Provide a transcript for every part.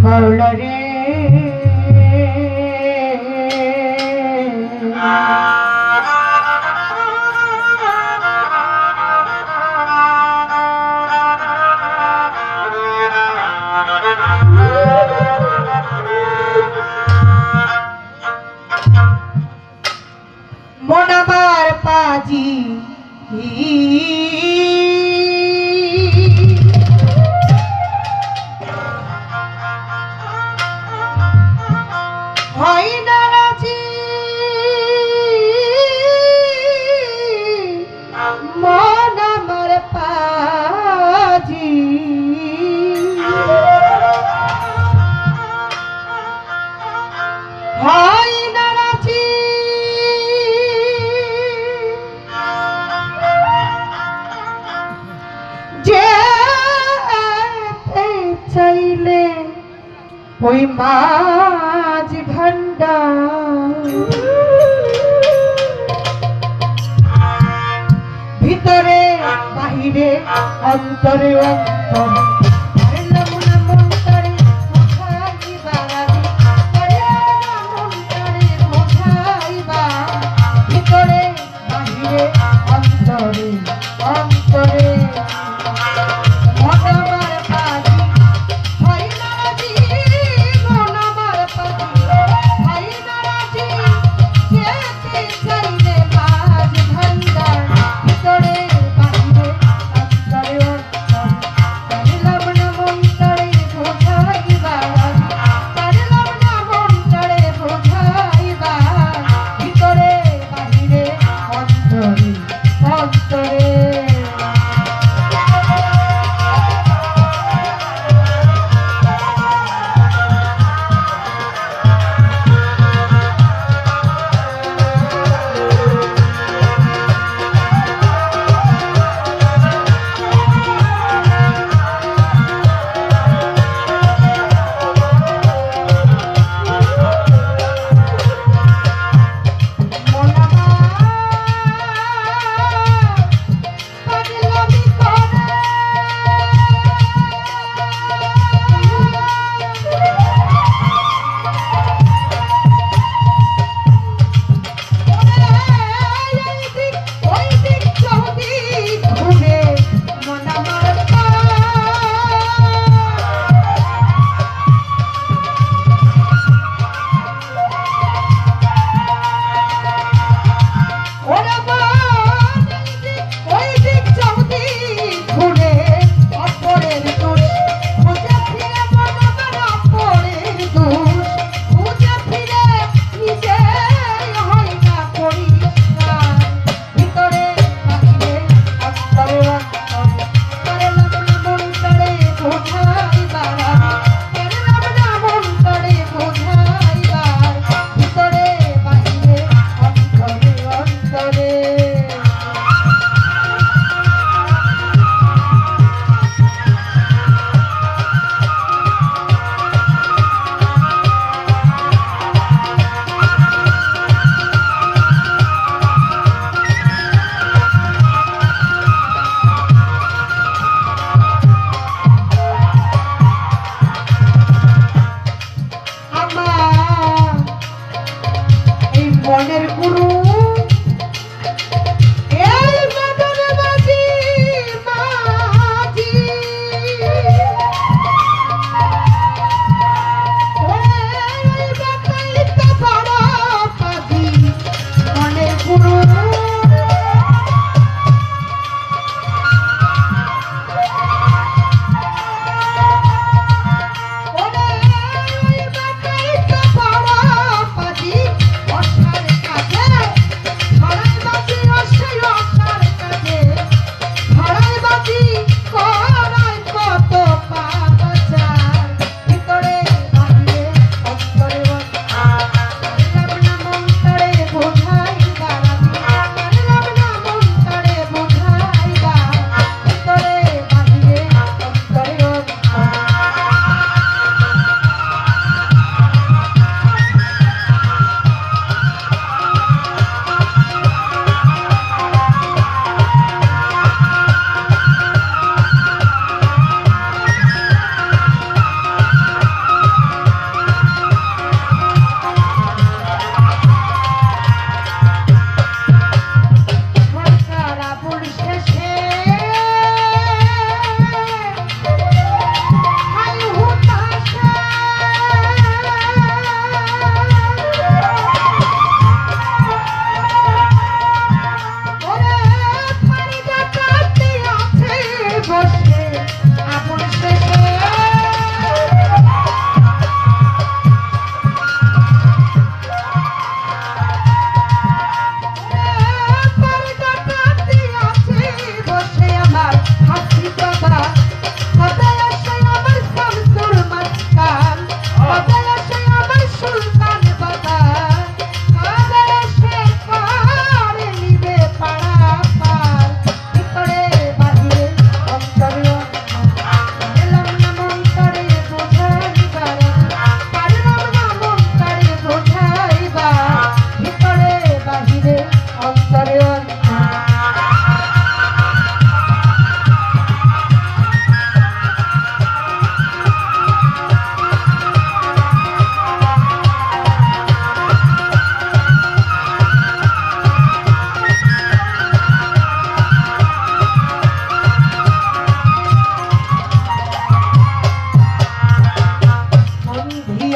মাওলা রে মন আমার পাজি হয় না রাজি মন আমার পাজি হয় না রাজি যে চাইলে ওই মাঝ ভান্ডার ভিতরে বাহিরে অন্তরে অন্তরে ভিতরে বাহিরে অন্তরে অন্তরে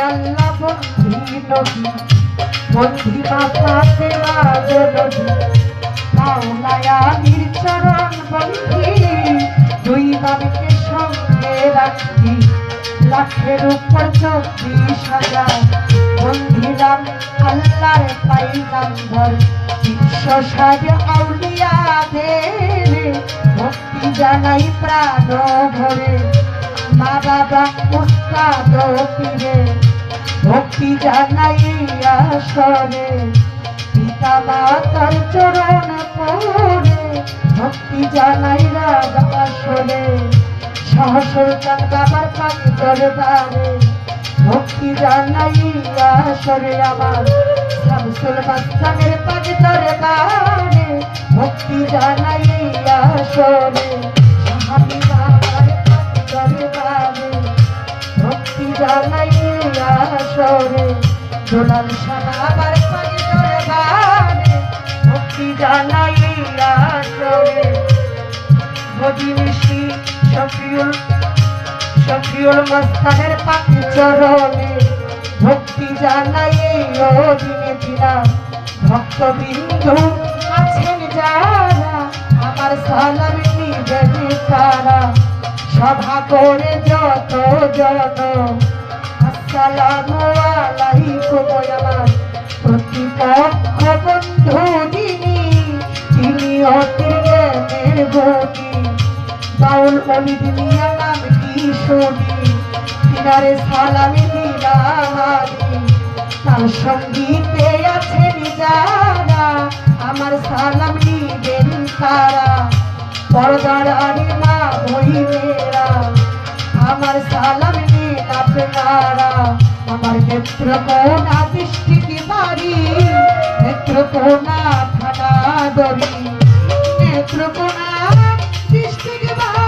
আল্লাহ বন্ধি নবী বন্ধি মাতাতে রাজনবী মাওলায়া নির্চরণ বন্ধি দুই নামকে সঙ্গে রাখি লাখের উপর 24,000 বন্ধিলাম আল্লাহর পাইগাম্বর 360 আউলিয়াদের ভক্তি জানাই প্রাণ ভরে মা বাবা উস্তাদ পীরে ভক্তি জানাই আসরে পিতা মাতার চরণ পড়ে ভক্তি জানাই রাগ আসরে সহসরকান বাবার পাখি দরবারে ভক্তি জানাই আসরে আমার শামসুল মাস্তানের পাখি দরবারে ভক্তি জানাই আসরে সাহাবী বাবার পাখি দরবারে ভক্তি জানাই আসরে দোলাল শাহ বাবার পাখি দরবারে ভক্তি জানাই আসরে মদিনিশি শফিউল মস্তানের পাখি চরণে ভক্তি জানাই দিনে দিলাম ভক্তবিন্দু আছেন যারা আমার সালাম নিবেন তারা সভা করে যত আসসালামু আলাইকুম আমার প্রতিপক্ষ বন্ধু তিনি অতির গতি বাউল অলিদ মিয়া নাম কি শুনি তিনারে সালামি দিলাম আমি তার সঙ্গীতে আছেন যারা আমার সালাম নিবেন তারা পর্দার আড়ি মা বহিনেরা আমার সালাম নিন আপনারা আমার নেত্রকোনা ডিস্ট্রিক্ট বাড়ি নেত্রকোনা থানা দড়ি নেত্রকোনা ডিস্ট্রিক্ট বাড়ি